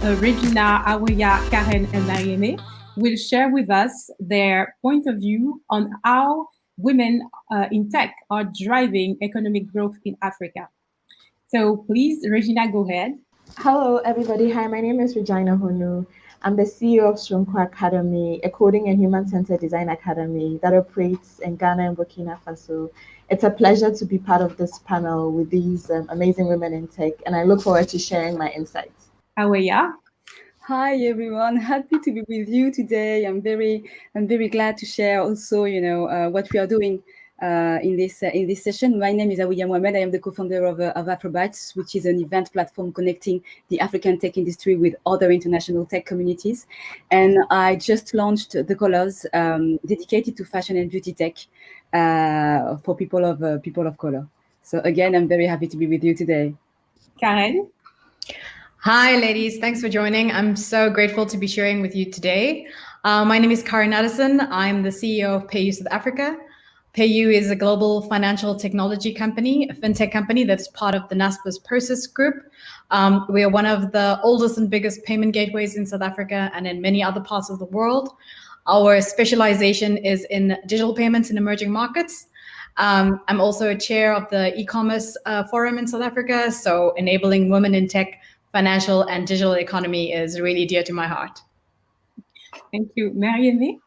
Regina, Awaya, Karen, and Marieme will share with us their point of view on how women in tech are driving economic growth in Africa. So please, Regina, go ahead. Hello, everybody. Hi, my name is Regina Honu. I'm the CEO of Stronko Academy, a coding and human-centered design academy that operates in Ghana and Burkina Faso. It's a pleasure to be part of this panel with these amazing women in tech, and I look forward to sharing my insights. Awaya. Hi everyone, happy to be with you today. I'm very glad to share also, what we are doing in this session. My name is Awiya Mohamed. I am the co-founder of Afrobytes, which is an event platform connecting the African tech industry with other international tech communities. And I just launched the Colors, dedicated to fashion and beauty tech for people of color. So again, I'm very happy to be with you today. Karen. Hi, ladies. Thanks for joining. I'm so grateful to be sharing with you today. My name is Karen Addison. I'm the CEO of PayU South Africa. PayU is a global financial technology company, a fintech company that's part of the Naspers Prosus Group. We are one of the oldest and biggest payment gateways in South Africa and in many other parts of the world. Our specialization is in digital payments in emerging markets. I'm also a chair of the e-commerce forum in South Africa, so enabling women in tech, financial, and digital economy is really dear to my heart. Thank you. Marieme.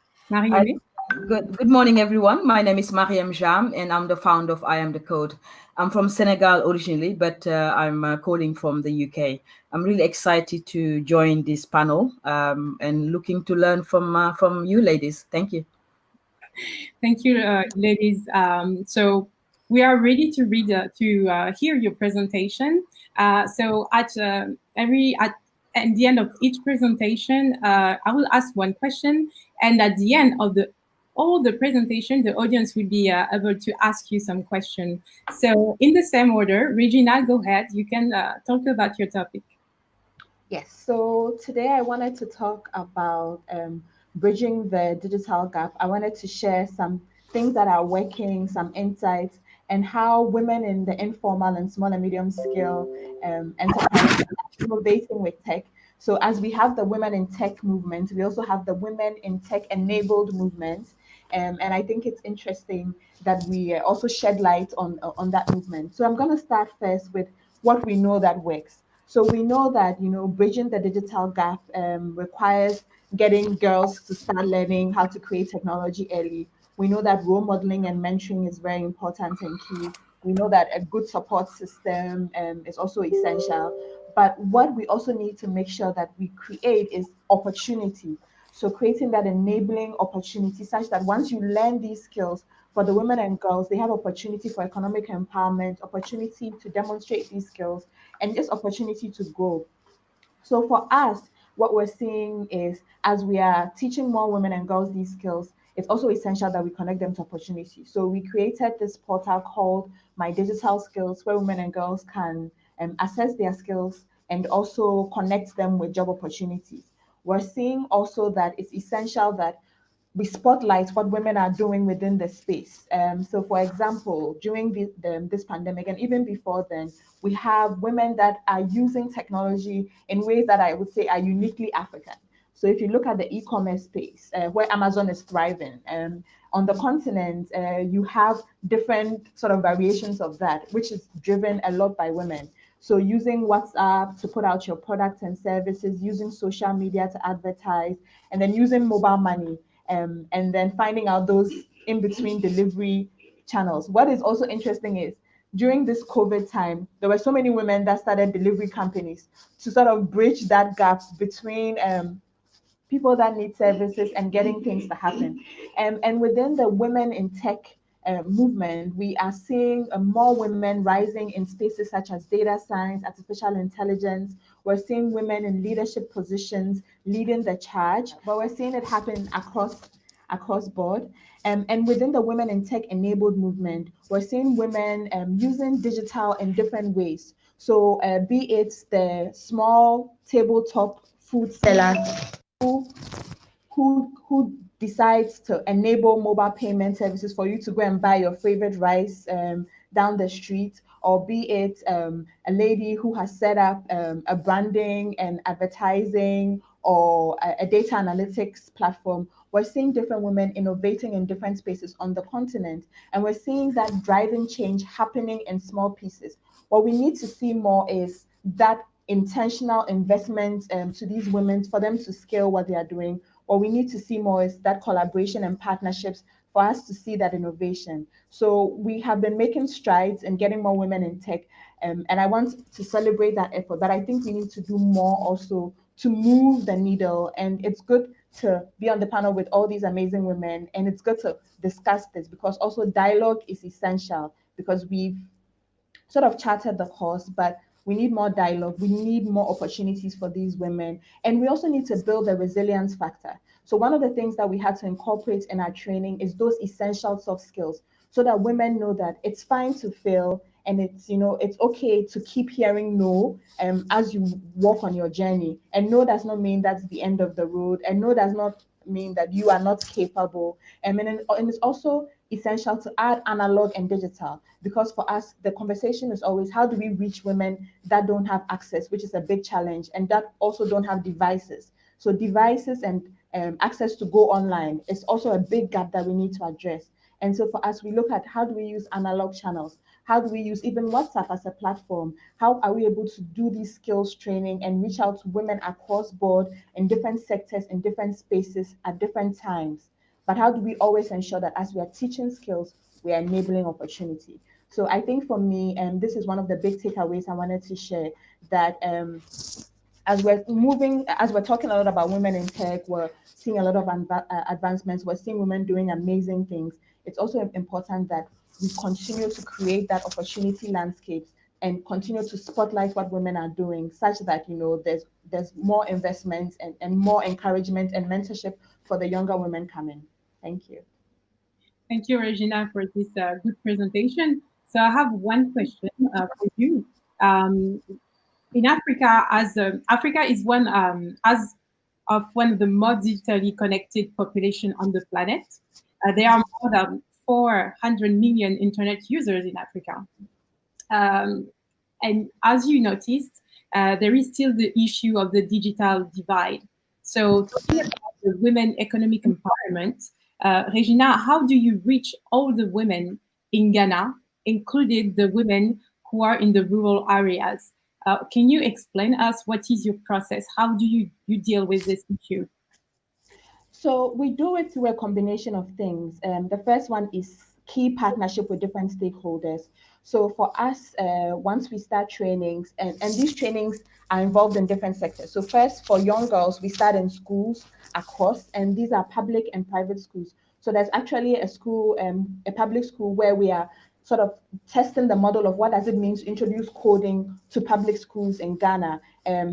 Good morning, everyone. My name is Mariam Jam, and I'm the founder of I Am the Code. I'm from Senegal originally, but I'm calling from the UK. I'm really excited to join this panel and looking to learn from you ladies. Thank you. Thank you, ladies. So we are ready to hear your presentation. So at the end of each presentation, I will ask one question, and at the end of all the presentation, the audience will be able to ask you some questions. So in the same order, Regina, go ahead. You can talk about your topic. Yes, so today I wanted to talk about bridging the digital gap. I wanted to share some things that are working, some insights, and how women in the informal and small and medium scale enterprise are innovating with tech. So as we have the women in tech movement, we also have the women in tech enabled movement. And I think it's interesting that we also shed light on that movement. So I'm going to start first with what we know that works. So we know that bridging the digital gap requires getting girls to start learning how to create technology early. We know that role modeling and mentoring is very important and key. We know that a good support system is also essential. But what we also need to make sure that we create is opportunity. So creating that enabling opportunity such that once you learn these skills, for the women and girls, they have opportunity for economic empowerment, opportunity to demonstrate these skills, and just opportunity to grow. So for us, what we're seeing is as we are teaching more women and girls these skills, it's also essential that we connect them to opportunity. So we created this portal called My Digital Skills, where women and girls can assess their skills and also connect them with job opportunities. We're seeing also that it's essential that we spotlight what women are doing within the space. So, for example, during this pandemic and even before then, we have women that are using technology in ways that I would say are uniquely African. So, if you look at the e-commerce space, where Amazon is thriving, on the continent, you have different sort of variations of that, which is driven a lot by women. So using WhatsApp to put out your products and services, using social media to advertise, and then using mobile money, and then finding out those in between delivery channels. What is also interesting is during this COVID time, there were so many women that started delivery companies to sort of bridge that gap between people that need services and getting things to happen. And within the women in tech movement, we are seeing more women rising in spaces such as data science, artificial intelligence. We're seeing women in leadership positions leading the charge, but we're seeing it happen across board. And within the women in tech enabled movement, we're seeing women using digital in different ways. So be it the small tabletop food seller who decides to enable mobile payment services for you to go and buy your favorite rice down the street, or be it a lady who has set up a branding and advertising or a data analytics platform. We're seeing different women innovating in different spaces on the continent, and we're seeing that driving change happening in small pieces. What we need to see more is that intentional investment to these women for them to scale what they are doing. What we need to see more is that collaboration and partnerships for us to see that innovation. So we have been making strides in getting more women in tech, and I want to celebrate that effort. But I think we need to do more also to move the needle. And it's good to be on the panel with all these amazing women, and it's good to discuss this because also dialogue is essential, because we've sort of charted the course, but we need more dialogue. We need more opportunities for these women. And we also need to build a resilience factor. So one of the things that we had to incorporate in our training is those essential soft skills, so that women know that it's fine to fail, and it's, you know, it's okay to keep hearing no as you walk on your journey. And no does not mean that's the end of the road. And no does not mean that you are not capable. And it's also essential to add analog and digital, because for us the conversation is always, how do we reach women that don't have access, which is a big challenge, and that also don't have devices. So devices and access to go online is also a big gap that we need to address. And so for us, we look at how do we use analog channels, how do we use even WhatsApp as a platform, how are we able to do these skills training and reach out to women across board in different sectors, in different spaces at different times. But how do we always ensure that as we are teaching skills, we are enabling opportunity? So I think for me, and this is one of the big takeaways I wanted to share, that as we're talking a lot about women in tech, we're seeing a lot of advancements, we're seeing women doing amazing things. It's also important that we continue to create that opportunity landscape and continue to spotlight what women are doing, such that, you know, there's more investment and more encouragement and mentorship for the younger women coming. Thank you. Thank you, Regina, for this good presentation. So I have one question for you. In Africa, Africa is one one of the most digitally connected population on the planet. There are more than 400 million internet users in Africa. And as you noticed, there is still the issue of the digital divide. So talking about the women economic empowerment, Regina, how do you reach all the women in Ghana, including the women who are in the rural areas? Can you explain us what is your process? How do you deal with this issue? So we do it through a combination of things. The first one is key partnership with different stakeholders. So for us, once we start trainings, and these trainings are involved in different sectors. So first, for young girls, we start in schools across, and these are public and private schools. So there's actually a school, a public school, where we are sort of testing the model of what does it mean to introduce coding to public schools in Ghana.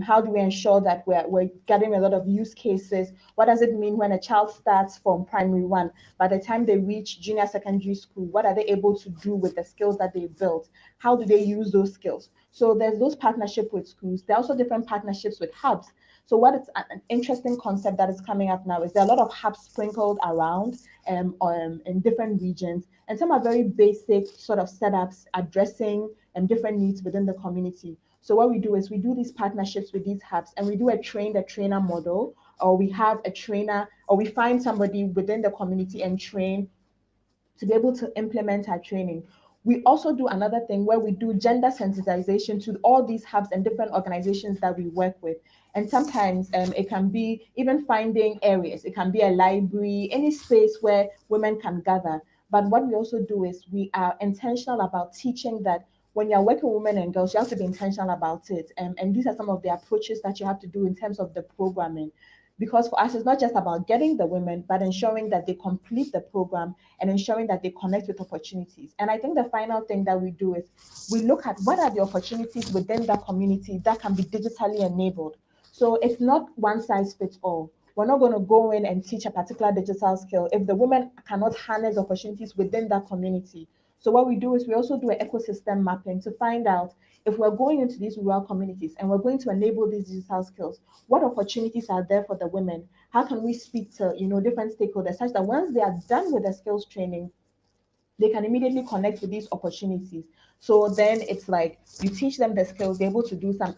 How do we ensure that we're getting a lot of use cases? What does it mean when a child starts from primary one? By the time they reach junior secondary school, what are they able to do with the skills that they built? How do they use those skills? So there's those partnerships with schools. There are also different partnerships with hubs. So what is an interesting concept that is coming up now is there are a lot of hubs sprinkled around in different regions, and some are very basic sort of setups addressing different needs within the community. So what we do is we do these partnerships with these hubs, and we do a train-the-trainer model, or we have a trainer, or we find somebody within the community and train to be able to implement our training. We also do another thing where we do gender sensitization to all these hubs and different organizations that we work with. And sometimes it can be even finding areas. It can be a library, any space where women can gather. But what we also do is we are intentional about teaching that when you're working with women and girls, you have to be intentional about it. And these are some of the approaches that you have to do in terms of the programming. Because for us, it's not just about getting the women, but ensuring that they complete the program and ensuring that they connect with opportunities. And I think the final thing that we do is we look at what are the opportunities within that community that can be digitally enabled. So it's not one size fits all. We're not going to go in and teach a particular digital skill if the women cannot harness opportunities within that community. So what we do is we also do an ecosystem mapping to find out if we're going into these rural communities and we're going to enable these digital skills, what opportunities are there for the women? How can we speak to different stakeholders such that once they are done with the skills training, they can immediately connect with these opportunities. So then it's like you teach them the skills, they're able to do some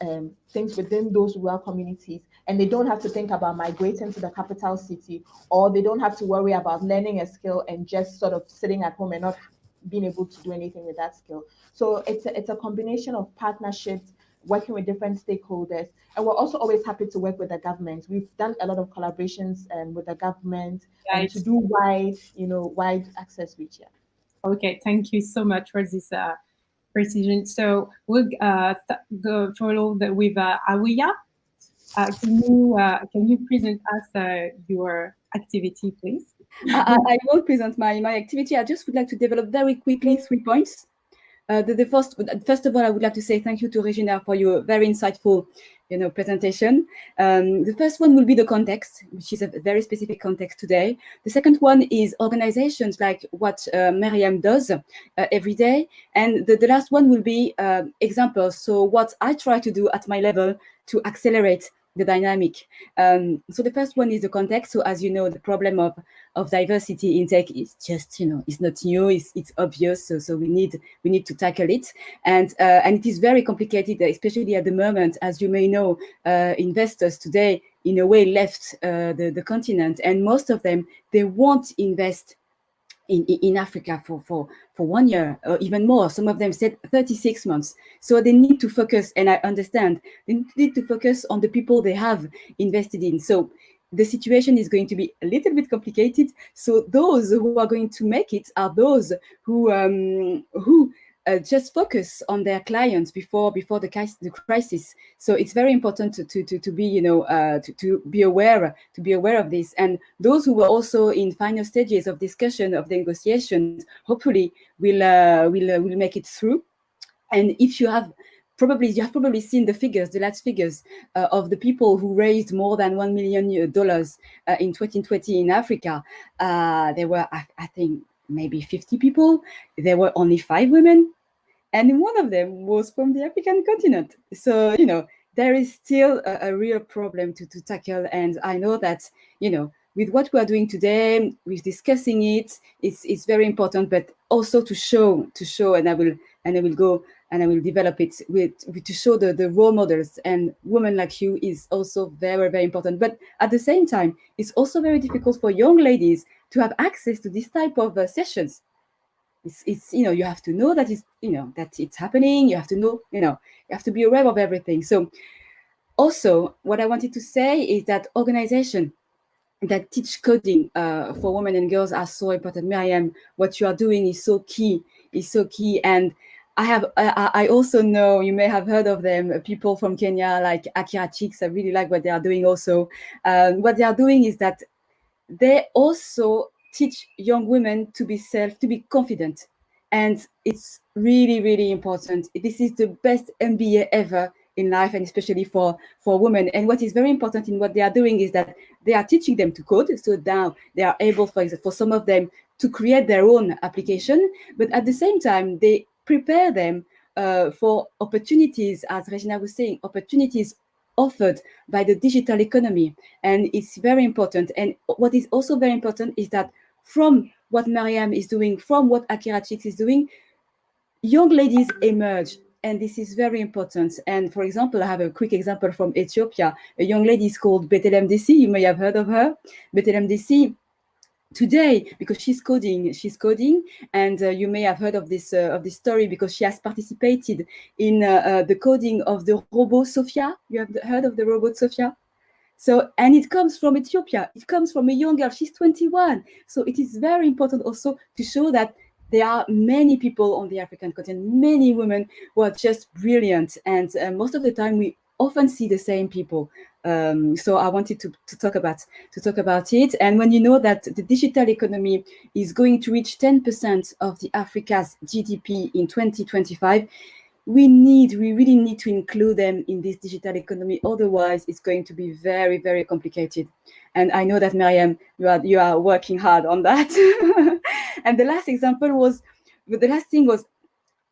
things within those rural communities, and they don't have to think about migrating to the capital city, or they don't have to worry about learning a skill and just sort of sitting at home and not being able to do anything with that skill. So it's a combination of partnerships, working with different stakeholders, and we're also always happy to work with the government. We've done a lot of collaborations with the government and to do wide access reach. Yeah. Okay, thank you so much for this precision. So we'll go follow with Awiya. Can you present us your activity, please? I won't present my activity. I just would like to develop very quickly 3 points. First of all, I would like to say thank you to Regina for your very insightful, presentation. The first one will be the context, which is a very specific context today. The second one is organizations like what Mariam does every day. And the last one will be examples. So what I try to do at my level to accelerate the dynamic. So the first one is the context. So as you know, the problem of diversity in tech is just, it's not new, it's obvious. So we need to tackle it. And it is very complicated, especially at the moment, as you may know, investors today, in a way, left the continent, and most of them, they won't invest in Africa for 1 year or even more. Some of them said 36 months. So they need to focus, and I understand, they need to focus on the people they have invested in. So the situation is going to be a little bit complicated. So those who are going to make it are those who just focus on their clients before the crisis. So it's very important to be to be aware of this. And those who were also in final stages of discussion of the negotiations, hopefully will make it through. And if you have probably seen the last figures of the people who raised more than $1 million in 2020 in Africa. There were, I think, maybe 50 people. There were only 5 women, and one of them was from the African continent. So, there is still a real problem to tackle. And I know that, with what we are doing today, with discussing it, it's very important, but also to show, and I will go and I will develop it to show the role models, and women like you is also very, very important. But at the same time, it's also very difficult for young ladies to have access to this type of sessions. It's you have to know that it's happening. You have to know, you have to be aware of everything. So also what I wanted to say is that organization that teach coding for women and girls are so important. Mariam, what you are doing is so key. And I also know, you may have heard of them, people from Kenya like Akira Chicks. I really like what they are doing also. What they are doing is that they also teach young women to be confident. And it's really, really important. This is the best MBA ever in life, and especially for women. And what is very important in what they are doing is that they are teaching them to code. So now they are able, for example, for some of them to create their own application, but at the same time, they prepare them for opportunities, as Regina was saying, opportunities offered by the digital economy. And it's very important. And what is also very important is that from what Mariam is doing, from what Akira Chicks is doing, young ladies emerge. And this is very important. And for example, I have a quick example from Ethiopia. A young lady is called Bethlehem Desi. You may have heard of her. Bethlehem Desi, today, because she's coding, and you may have heard of this story because she has participated in the coding of the robot Sophia. You have heard of the robot Sophia? So, and it comes from Ethiopia. It comes from a young girl. She's 21. So it is very important also to show that there are many people on the African continent, many women who are just brilliant. And most of the time, we often see the same people. So I wanted to talk about it. And when you know that the digital economy is going to reach 10% of the Africa's GDP in 2025, we really need to include them in this digital economy. Otherwise, it's going to be very, very complicated. And I know that, Mariam, you are working hard on that. And the last thing was,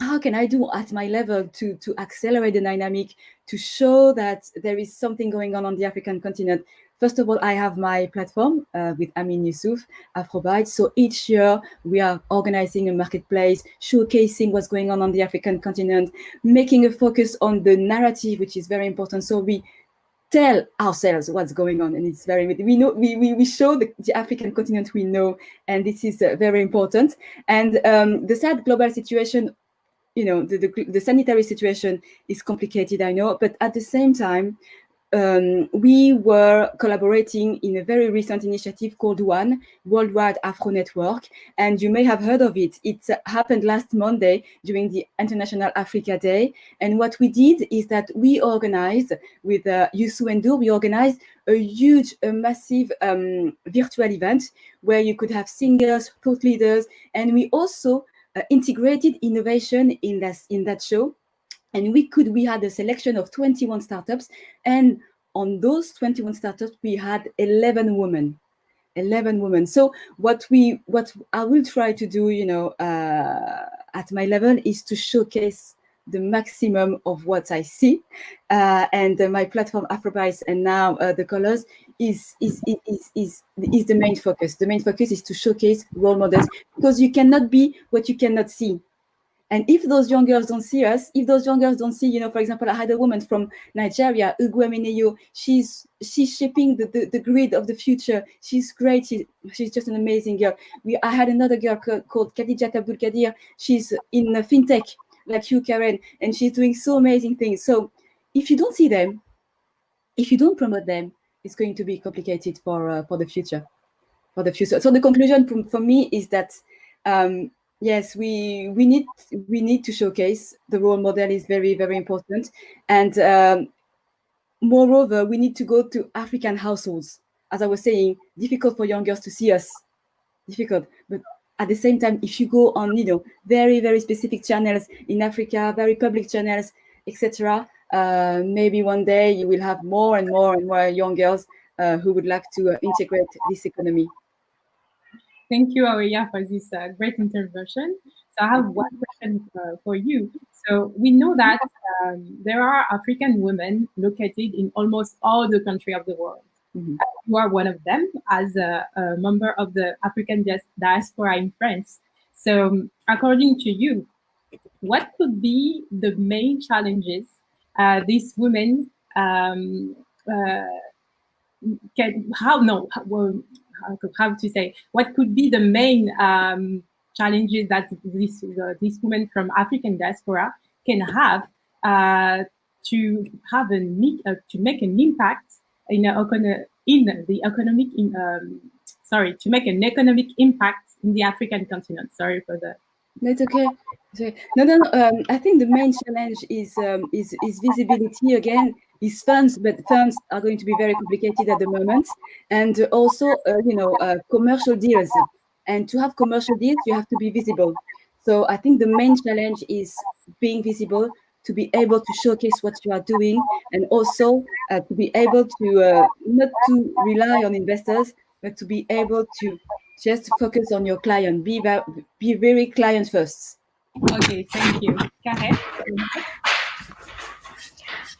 how can I do at my level to accelerate the dynamic, to show that there is something going on the African continent? First of all, I have my platform with Amin Yusuf, Afrobyte. So each year we are organizing a marketplace, showcasing what's going on the African continent, making a focus on the narrative, which is very important. So we tell ourselves what's going on, and it's very, we know, we show the African continent we know, and this is very important. And the sad global situation, you know, the sanitary situation is complicated, I know, but at the same time, we were collaborating in a very recent initiative called WAN, Worldwide Afro Network, and you may have heard of it. It happened last Monday during the International Africa Day. And what we did is that we organized with Youssou N'Dour, we organized a huge, massive virtual event where you could have singers, thought leaders, and we also integrated innovation in that show. And we had a selection of 21 startups, and on those 21 startups, we had 11 women. 11 women. So what I will try to do, you know, at my level is to showcase the maximum of what I see, and my platform Afrobyte and now the colors is the main focus. The main focus is to showcase role models, because you cannot be what you cannot see. And if those young girls don't see us, if those young girls don't see, you know, for example, I had a woman from Nigeria, Ugwemineyo, she's shaping the grid of the future. She's great. She's just an amazing girl. I had another girl called Khadija Abdul Kadir. She's in fintech, like you, Karen, and she's doing so amazing things. So if you don't see them, if you don't promote them, it's going to be complicated for the future. So the conclusion for me is that, yes, we need to showcase the role model is very, very important. And moreover, we need to go to African households. As I was saying, difficult for young girls to see us, difficult. But at the same time, if you go on, you know, very, very specific channels in Africa, very public channels, etc., maybe one day you will have more and more and more young girls who would like to integrate this economy. Thank you, Aweya, for this great intervention. So I have one question for you. So we know that there are African women located in almost all the countries of the world. Mm-hmm. You are one of them as a member of the African diaspora in France. So according to you, what could be the main challenges these women how to say, what could be the main challenges that these women from African diaspora can have to make an impact to make an economic impact in the African continent. Sorry for that. That's okay. No. I think the main challenge is visibility again. Is funds, but funds are going to be very complicated at the moment, and also commercial deals. And to have commercial deals, you have to be visible. So I think the main challenge is being visible, to be able to showcase what you are doing, and also to be able to not to rely on investors, but to be able to just focus on your client. Be very client first. Okay, thank you. Karen?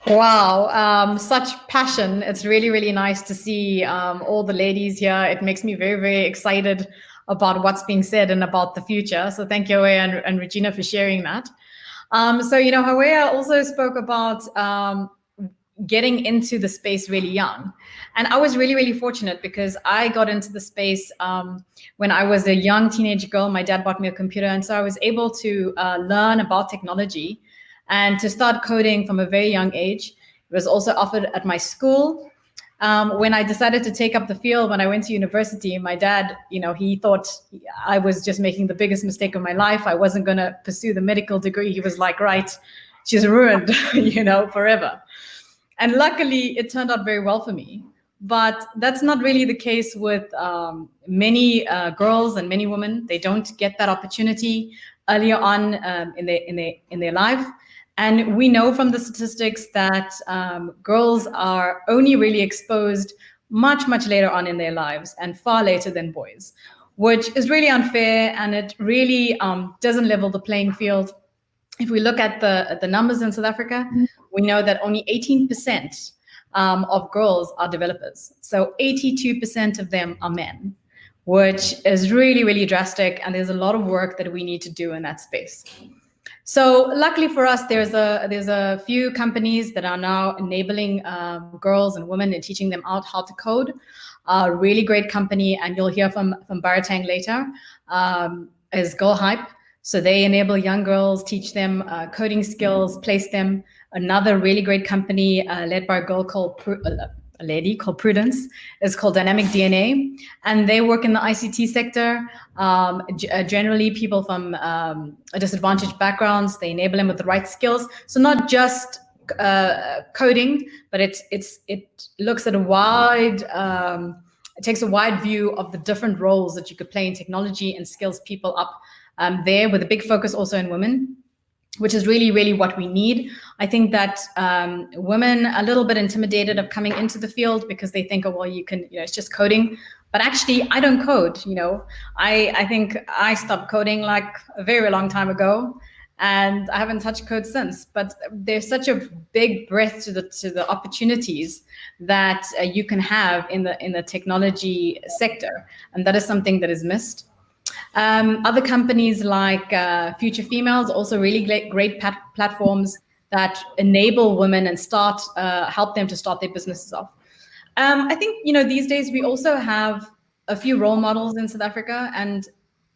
Wow, such passion. It's really, really nice to see all the ladies here. It makes me very, very excited about what's being said and about the future. So thank you, Aweya and Regina, for sharing that. So, Aweya also spoke about getting into the space really young. And I was really, really fortunate because I got into the space when I was a young teenage girl. My dad bought me a computer. And so I was able to learn about technology and to start coding from a very young age. It was also offered at my school. When I decided to take up the field, when I went to university, my dad, he thought I was just making the biggest mistake of my life. I wasn't going to pursue the medical degree. He was like, right, she's ruined, forever. And luckily, it turned out very well for me. But that's not really the case with many girls and many women. They don't get that opportunity earlier on in their life. And we know from the statistics that girls are only really exposed much, much later on in their lives and far later than boys, which is really unfair. And it really doesn't level the playing field. If we look at the numbers in South Africa, we know that only 18% of girls are developers. So 82% of them are men, which is really, really drastic. And there's a lot of work that we need to do in that space. So luckily for us, there's a few companies that are now enabling girls and women and teaching them out how to code. A really great company, and you'll hear from Baratang later, is Girl Hype. So they enable young girls, teach them coding skills, place them. Another really great company led by a lady called Prudence is called Dynamic DNA, and they work in the ICT sector. Generally, people from disadvantaged backgrounds, they enable them with the right skills. So not just coding, but it looks at a wide, it takes a wide view of the different roles that you could play in technology and skills people up there, with a big focus also in women, which is really, really what we need. I think that women are a little bit intimidated of coming into the field because they think, oh, well, it's just coding. But actually, I don't code, I think I stopped coding like a very long time ago, and I haven't touched code since. But there's such a big breadth to the opportunities that you can have in the technology sector, and that is something that is missed. Other companies like Future Females, also really great platforms that enable women and help them to start their businesses off. I think, these days we also have a few role models in South Africa, and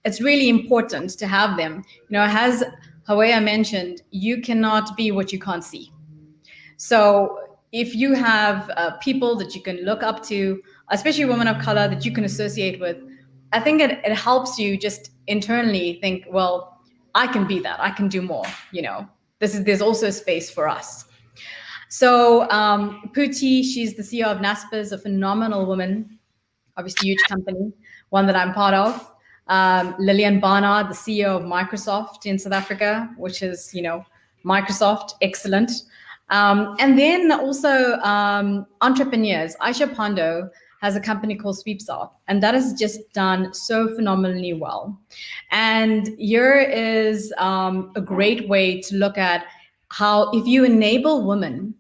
it's really important to have them. As Haweya mentioned, you cannot be what you can't see. So if you have people that you can look up to, especially women of color that you can associate with, I think it helps you just internally think, well, I can be that. I can do more. There's also space for us. So Phuthi, she's the CEO of Naspers, a phenomenal woman, obviously huge company, one that I'm part of. Lillian Barnard, the CEO of Microsoft in South Africa, which is, Microsoft, excellent. And then also entrepreneurs. Aisha Pando has a company called SweepSoft, and that has just done so phenomenally well. And here is a great way to look at how, if you enable women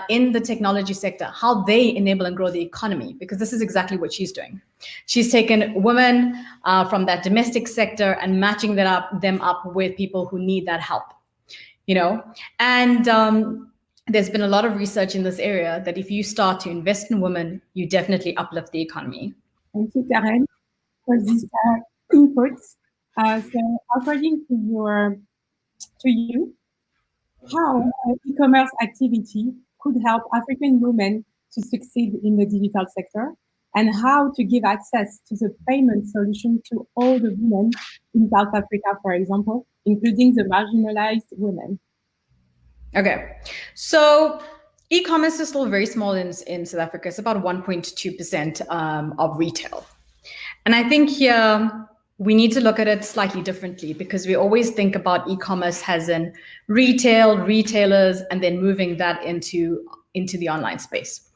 in the technology sector, how they enable and grow the economy, because this is exactly what she's doing. She's taken women from that domestic sector and matching them up with people who need that help, and there's been a lot of research in this area that if you start to invest in women, you definitely uplift the economy. Thank you, Karen, for these inputs. So according to you, how e-commerce activity could help African women to succeed in the digital sector, and how to give access to the payment solution to all the women in South Africa, for example, including the marginalized women? Okay, so e-commerce is still very small in South Africa. It's about 1.2% of retail. And I think here we need to look at it slightly differently, because we always think about e-commerce as in retail, retailers, and then moving that into the online space.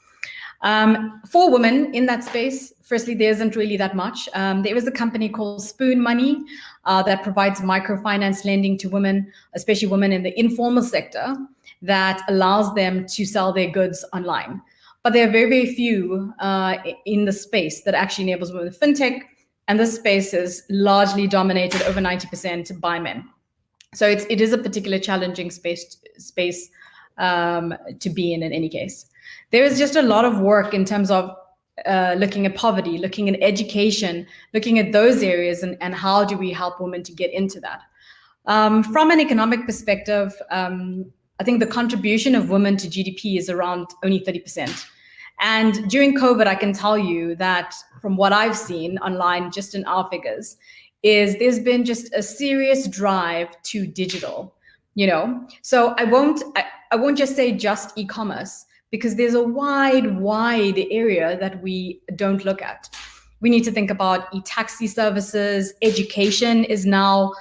For women in that space, firstly, there isn't really that much. There is a company called Spoon Money that provides microfinance lending to women, especially women in the informal sector, that allows them to sell their goods online. But there are very, very few in the space that actually enables women. Fintech, and this space is largely dominated over 90% by men. So it is a particular challenging space to be in any case. There is just a lot of work in terms of looking at poverty, looking at education, looking at those areas, and how do we help women to get into that. From an economic perspective, I think the contribution of women to GDP is around only 30%. And during COVID, I can tell you that from what I've seen online, just in our figures, is there's been just a serious drive to digital, So I won't just say just e-commerce, because there's a wide area that we don't look at. We need to think about e-taxi services. Education is now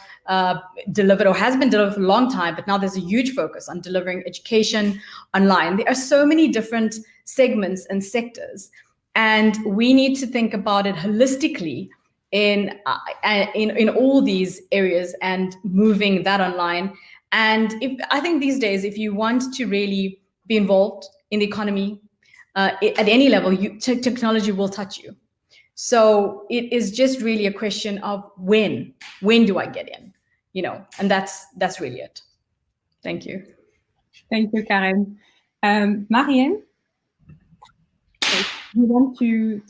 delivered, or has been delivered for a long time, but now there's a huge focus on delivering education online. There are so many different segments and sectors, and we need to think about it holistically in all these areas and moving that online. And I think these days, if you want to really be involved in the economy, at any level, technology will touch you. So it is just really a question of when do I get in, and that's really it. Thank you. Thank you, Karen. Mariam, you want to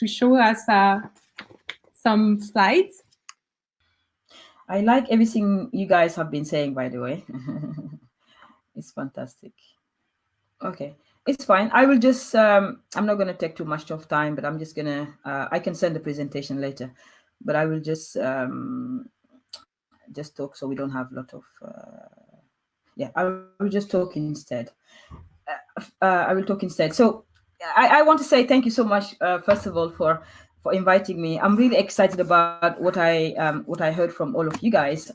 show us some slides? I like everything you guys have been saying, by the way. It's fantastic. Okay, it's fine. I will just, I'm not going to take too much of time, but I'm just going to, I can send the presentation later, but I will just talk so we don't have a lot of, yeah, I will just talk instead. I will talk instead. So I want to say thank you so much, first of all, for inviting me. I'm really excited about what I heard from all of you guys.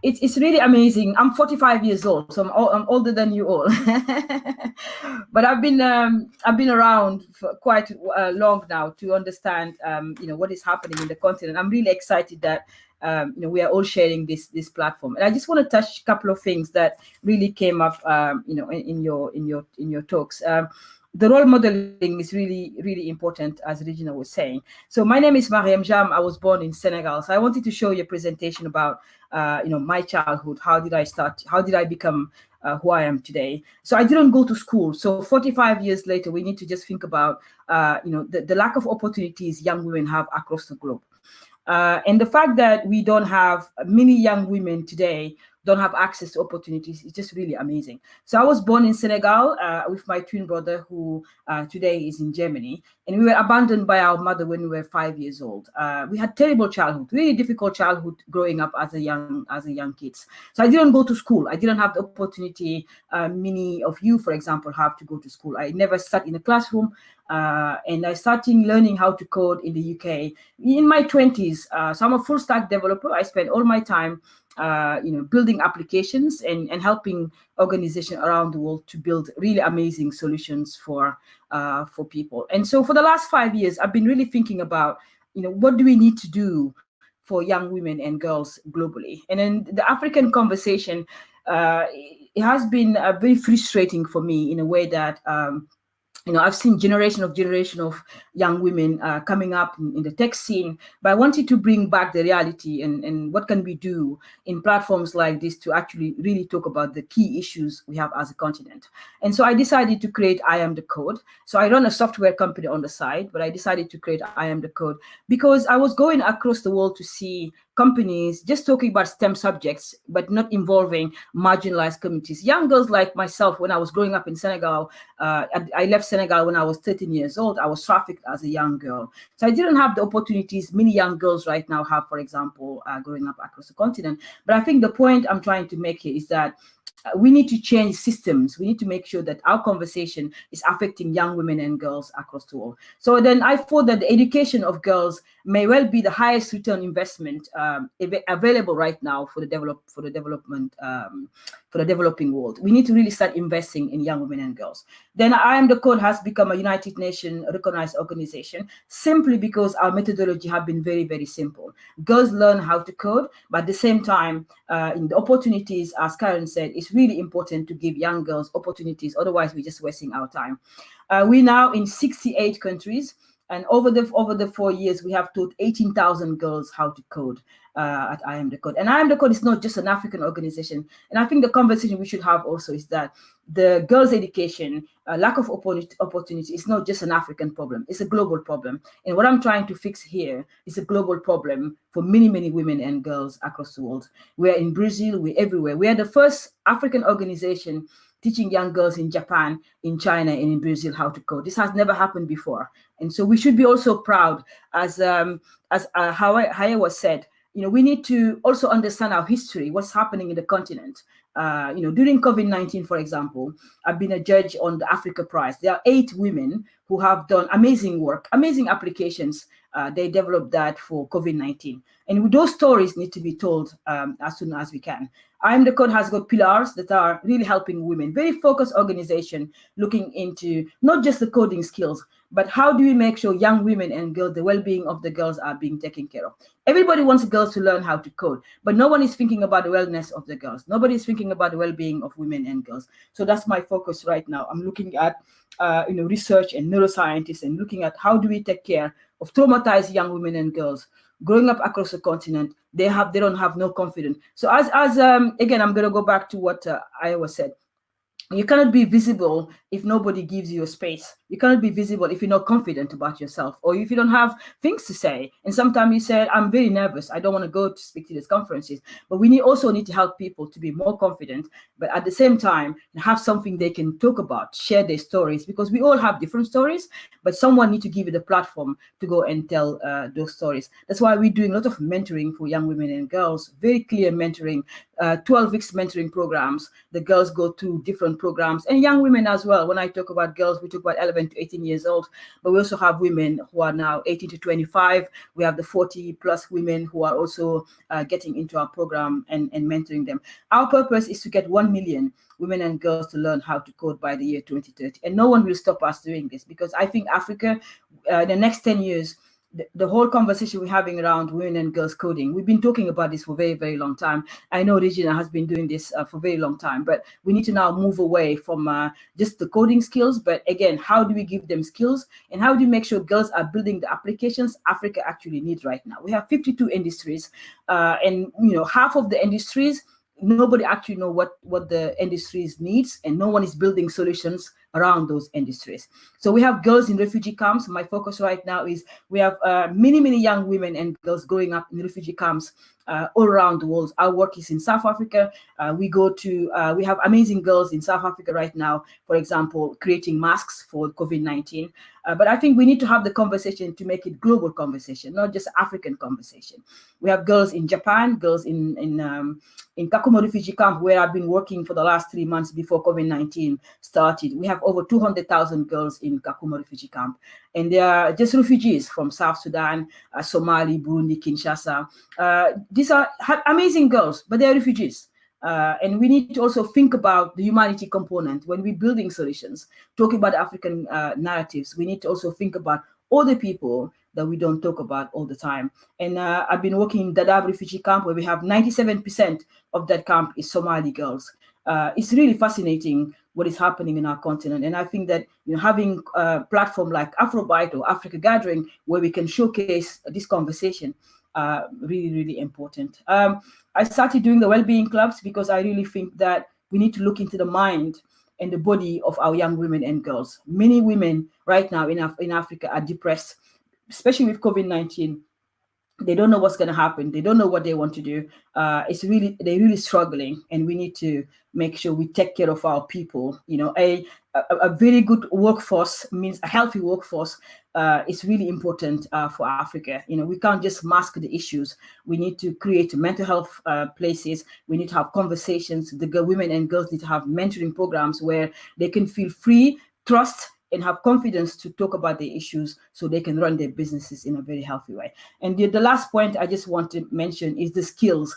It's really amazing. I'm 45 years old, so I'm older than you all. But I've been around for quite long now to understand, what is happening in the continent. I'm really excited that we are all sharing this platform. And I just want to touch a couple of things that really came up, in your talks. The role modeling is really, really important, as Regina was saying. So my name is Mariam Jam. I was born in Senegal. So I wanted to show you a presentation about, my childhood. How did I start? How did I become who I am today? So I didn't go to school. So 45 years later, we need to just think about, the lack of opportunities young women have across the globe. And the fact that we don't have many young women today don't have access to opportunities is just really amazing. So I was born in Senegal with my twin brother, who today is in Germany, and we were abandoned by our mother when we were 5 years old. We had terrible childhood, really difficult childhood growing up as a young kids. So I didn't go to school. I didn't have the opportunity many of you, for example, have to go to school. I never sat in a classroom. And I started learning how to code in the UK in my 20s. So I'm a full stack developer. I spent all my time, building applications and helping organizations around the world to build really amazing solutions for people. And so for the last 5 years, I've been really thinking about, what do we need to do for young women and girls globally? And then the African conversation, it has been very frustrating for me in a way that, I've seen generation of young women coming up in the tech scene, but I wanted to bring back the reality and what can we do in platforms like this to actually really talk about the key issues we have as a continent. And so I decided to create I Am the Code. So I run a software company on the side, but I decided to create I Am the Code because I was going across the world to see companies just talking about STEM subjects, but not involving marginalized communities. Young girls like myself, when I was growing up in Senegal, I left Senegal when I was 13 years old. I was trafficked as a young girl. So I didn't have the opportunities many young girls right now have, for example, growing up across the continent. But I think the point I'm trying to make here is that we need to change systems. We need to make sure that our conversation is affecting young women and girls across the world. So then I thought that the education of girls may well be the highest return investment available right now for the developing world. We need to really start investing in young women and girls. Then I Am the Code has become a United Nations recognized organization simply because our methodology have been very, very simple. Girls learn how to code, but at the same time, in the opportunities, as Karen said, it's really important to give young girls opportunities. Otherwise, we're just wasting our time. We're now in 68 countries. And over the 4 years, we have taught 18,000 girls how to code at I Am the Code. And I Am the Code is not just an African organization. And I think the conversation we should have also is that the girls' education, lack of opportunity is not just an African problem. It's a global problem. And what I'm trying to fix here is a global problem for many, many women and girls across the world. We're in Brazil, we're everywhere. We are the first African organization teaching young girls in Japan, in China, and in Brazil how to code. This has never happened before. And so we should be also proud, as Haya was said, we need to also understand our history, what's happening in the continent. During COVID-19, for example, I've been a judge on the Africa Prize. There are 8 women who have done amazing work, amazing applications They developed that for COVID-19. And those stories need to be told as soon as we can. I Am the Code has got pillars that are really helping women, very focused organization looking into not just the coding skills, but how do we make sure young women and girls, the well-being of the girls are being taken care of. Everybody wants girls to learn how to code, but no one is thinking about the wellness of the girls. Nobody is thinking about the well-being of women and girls. So that's my focus right now. I'm looking at research and neuroscientists and looking at how do we take care of traumatized young women and girls growing up across the continent. They don't have no confidence. So again, I'm going to go back to what Iowa said. You cannot be visible if nobody gives you a space. You cannot be visible if you're not confident about yourself, or if you don't have things to say. And sometimes you say, I'm very nervous, I don't want to go to speak to these conferences. But we also need to help people to be more confident, but at the same time have something they can talk about, share their stories, because we all have different stories, but someone needs to give you the platform to go and tell those stories. That's why we're doing a lot of mentoring for young women and girls, very clear mentoring, 12 weeks mentoring programs. The girls go through different programs, and young women as well. When I talk about girls, we talk about 11 to 18 years old, but we also have women who are now 18 to 25. We have the 40 plus women who are also getting into our program and mentoring them. Our purpose is to get 1 million women and girls to learn how to code by the year 2030. And no one will stop us doing this, because I think Africa, the next 10 years, the whole conversation we're having around women and girls coding, we've been talking about this for a very, very long time. I know Regina has been doing this for a very long time, but we need to now move away from just the coding skills. But again, how do we give them skills, and how do we make sure girls are building the applications Africa actually needs right now? We have 52 industries, and half of the industries, nobody actually know what the industries needs, and no one is building solutions around those industries. So we have girls in refugee camps. My focus right now is we have many young women and girls growing up in refugee camps all around the world. Our work is in South Africa. We have amazing girls in South Africa right now, for example, creating masks for COVID-19. But I think we need to have the conversation to make it global conversation, not just African conversation. We have girls in Japan, girls in Kakuma refugee camp, where I've been working for the last 3 months before COVID-19 started. We have over 200,000 girls in Kakuma refugee camp, and they are just refugees from South Sudan, Somali, Burundi, Kinshasa. These are amazing girls, but they are refugees. And we need to also think about the humanity component when we're building solutions. Talking about African narratives, we need to also think about all the people that we don't talk about all the time. And I've been working in Dadaab refugee camp, where we have 97% of that camp is Somali girls. It's really fascinating what is happening in our continent. And I think that having a platform like Afrobyte or Africa Gathering, where we can showcase this conversation, really, really important. I started doing the well-being clubs because I really think that we need to look into the mind and the body of our young women and girls. Many women right now in Africa are depressed, especially with COVID-19. They don't know what's going to happen. They don't know what they want to do. They're really struggling, and we need to make sure we take care of our people. A very good workforce means a healthy workforce is really important for Africa. We can't just mask the issues. We need to create mental health places. We need to have conversations. The women and girls need to have mentoring programs where they can feel free, trust, and have confidence to talk about the issues, so they can run their businesses in a very healthy way. And the last point I just want to mention is the skills.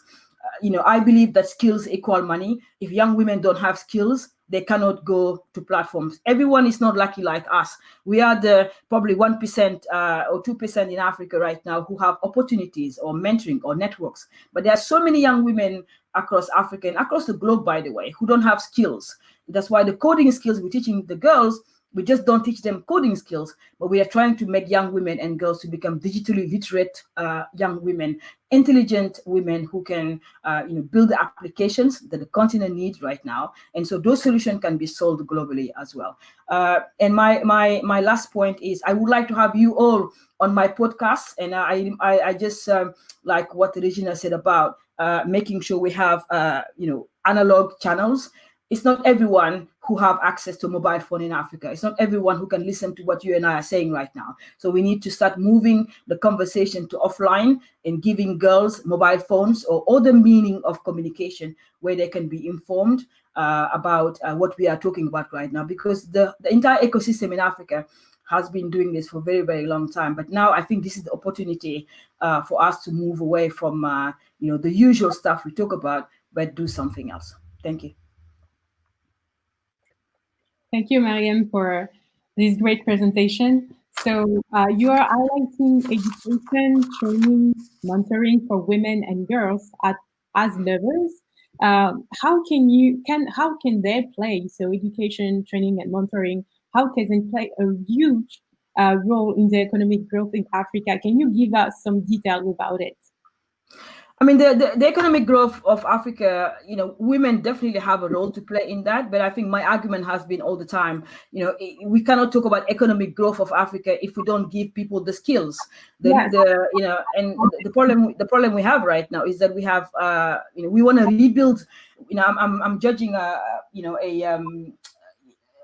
I believe that skills equal money. If young women don't have skills, they cannot go to platforms. Everyone is not lucky like us. We are the probably 1% or 2% in Africa right now who have opportunities or mentoring or networks. But there are so many young women across Africa and across the globe, by the way, who don't have skills. That's why the coding skills we're teaching the girls, we just don't teach them coding skills, but we are trying to make young women and girls to become digitally literate young women, intelligent women who can build the applications that the continent needs right now. And so those solutions can be sold globally as well. And my last point is I would like to have you all on my podcast. And I just like what Regina said about making sure we have analog channels. It's not everyone who have access to a mobile phone in Africa. It's not everyone who can listen to what you and I are saying right now. So we need to start moving the conversation to offline and giving girls mobile phones or other meaning of communication where they can be informed about what we are talking about right now. Because the entire ecosystem in Africa has been doing this for a very, very long time. But now I think this is the opportunity for us to move away from the usual stuff we talk about, but do something else. Thank you. Thank you, Mariam, for this great presentation. So you are highlighting education, training, mentoring for women and girls as levels. How can they play? So education, training, and mentoring, how can they play a huge role in the economic growth in Africa? Can you give us some details about it? I mean, the economic growth of Africa, women definitely have a role to play in that. But I think my argument has been all the time, we cannot talk about economic growth of Africa if we don't give people the skills. Yes. The problem we have right now is that we have, we want to rebuild. I'm judging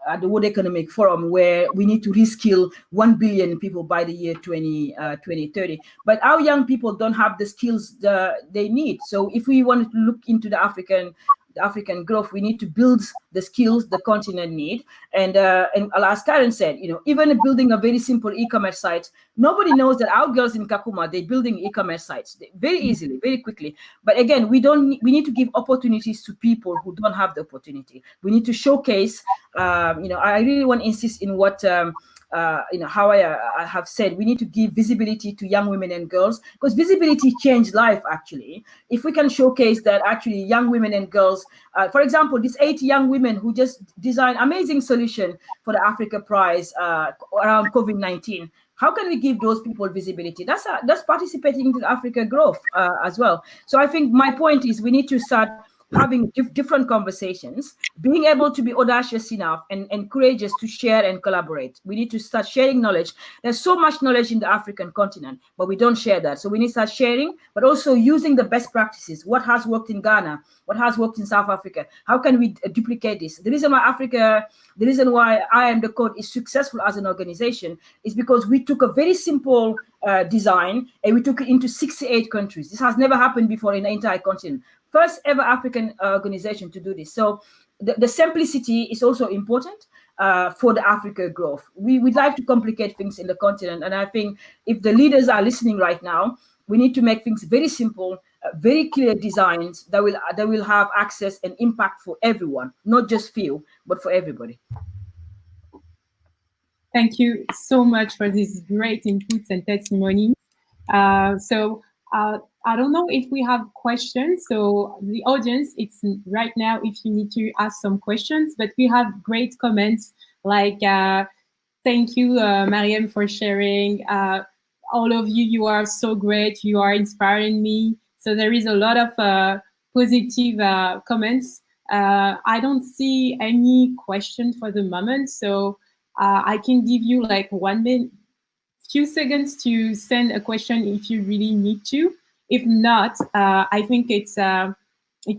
at the World Economic Forum, where we need to reskill 1 billion people by the year 2030. But our young people don't have the skills they need. So if we want to look into the African growth, we need to build the skills the continent need. And as Karen said, even building a very simple e-commerce site, nobody knows that our girls in Kakuma, they're building e-commerce sites very easily, very quickly. But again, we need to give opportunities to people who don't have the opportunity. We need to showcase, I really want to insist in what, how I have said, we need to give visibility to young women and girls, because visibility changes life, actually. If we can showcase that actually young women and girls, for example, these 8 young women who just designed amazing solution for the Africa Prize around COVID-19, how can we give those people visibility? That's participating in the Africa growth as well. So I think my point is we need to start having different conversations, being able to be audacious enough and courageous to share and collaborate. We need to start sharing knowledge. There's so much knowledge in the African continent, but we don't share that. So we need to start sharing, but also using the best practices. What has worked in Ghana? What has worked in South Africa? How can we duplicate this? The reason why I Am the Code is successful as an organization is because we took a very simple design and we took it into 68 countries. This has never happened before in the entire continent. First ever African organization to do this. So the simplicity is also important for the Africa growth. We'd like to complicate things in the continent. And I think if the leaders are listening right now, we need to make things very simple, very clear designs that will have access and impact for everyone, not just few, but for everybody. Thank you so much for these great inputs and testimonies. I don't know if we have questions. So the audience, it's right now if you need to ask some questions, but we have great comments like, thank you, Mariam, for sharing. All of you, you are so great. You are inspiring me. So there is a lot of positive comments. I don't see any question for the moment. So I can give you like 1 minute, few seconds to send a question if you really need to. If not, I think it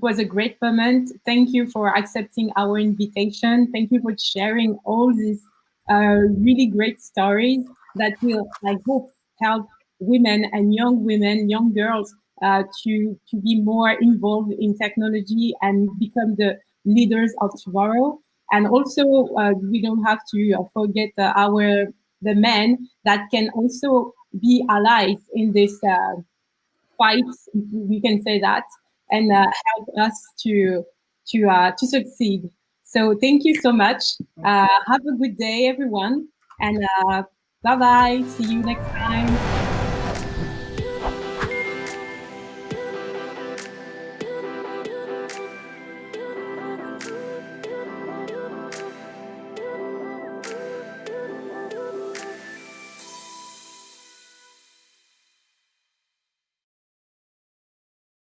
was a great moment. Thank you for accepting our invitation. Thank you for sharing all these really great stories that will, I hope, help women and young girls to be more involved in technology and become the leaders of tomorrow. And also, we don't have to forget the men that can also be allies in this fight, we can say that, and help us to succeed. So thank you so much. Have a good day, everyone, and bye-bye. See you next time.